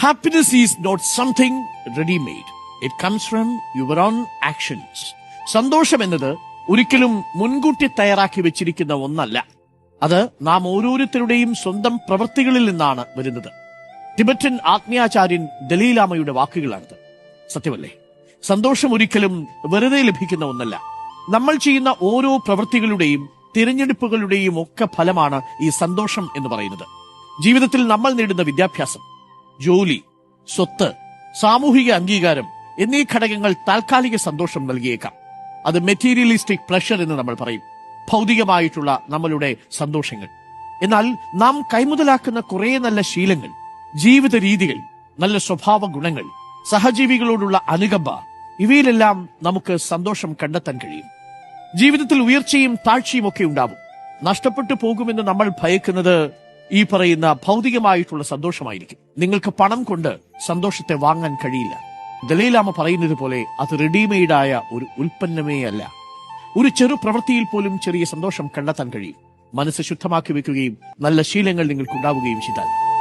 Happiness is not something readymade. It comes from your own actions. സന്തോഷം എന്നത് ഒരിക്കലും മുൻകൂട്ടി തയ്യാറാക്കി വെച്ചിരിക്കുന്ന ഒന്നല്ല. അത് നാം ഓരോരുത്തരുടെയും സ്വന്തം പ്രവൃത്തികളിൽ നിന്നാണ് വരുന്നത്. ടിബറ്റൻ ആത്മീയാചാര്യൻ ദലൈലാമയുടെ വാക്കുകളാണിത്. സത്യമല്ലേ? സന്തോഷം ഒരിക്കലും വെറുതെ ലഭിക്കുന്ന ഒന്നല്ല. നമ്മൾ ചെയ്യുന്ന ഓരോ പ്രവൃത്തികളുടെയും തിരഞ്ഞെടുപ്പുകളുടെയും ഒക്കെ ഫലമാണ് ഈ സന്തോഷം എന്ന് പറയുന്നത്. ജീവിതത്തിൽ നമ്മൾ നേടുന്ന വിദ്യാഭ്യാസം, ജോലി, സ്വത്ത്, സാമൂഹിക അംഗീകാരം എന്നീ ഘടകങ്ങൾ താൽക്കാലിക സന്തോഷം നൽകിയേക്കാം. അത് മെറ്റീരിയലിസ്റ്റിക് പ്ലഷർ എന്ന് നമ്മൾ പറയും, ഭൗതികമായിട്ടുള്ള നമ്മളുടെ സന്തോഷങ്ങൾ. എന്നാൽ നാം കൈമുതലാക്കുന്ന കുറെ നല്ല ശീലങ്ങൾ, ജീവിത രീതികൾ, നല്ല സ്വഭാവ ഗുണങ്ങൾ, സഹജീവികളോടുള്ള അനുകമ്പ, ഇവയിലെല്ലാം നമുക്ക് സന്തോഷം കണ്ടെത്താൻ കഴിയും. ജീവിതത്തിൽ ഉയർച്ചയും താഴ്ചയും ഒക്കെ ഉണ്ടാവും. നഷ്ടപ്പെട്ടു പോകുമെന്ന് നമ്മൾ ഭയക്കുന്നത് ഈ പറയുന്ന ഭൗതികമായിട്ടുള്ള സന്തോഷമായിരിക്കും. നിങ്ങൾക്ക് പണം കൊണ്ട് സന്തോഷത്തെ വാങ്ങാൻ കഴിയില്ല. ദലൈലാമ പറയുന്നത് പോലെ അത് റെഡിമെയ്ഡായ ഒരു ഉൽപ്പന്നമേ അല്ല. ഒരു ചെറു പ്രവൃത്തിയിൽ പോലും ചെറിയ സന്തോഷം കണ്ടെത്താൻ കഴിയും. മനസ്സ് ശുദ്ധമാക്കി വെക്കുകയും നല്ല ശീലങ്ങൾ നിങ്ങൾക്കുണ്ടാവുകയും ചെയ്താൽ.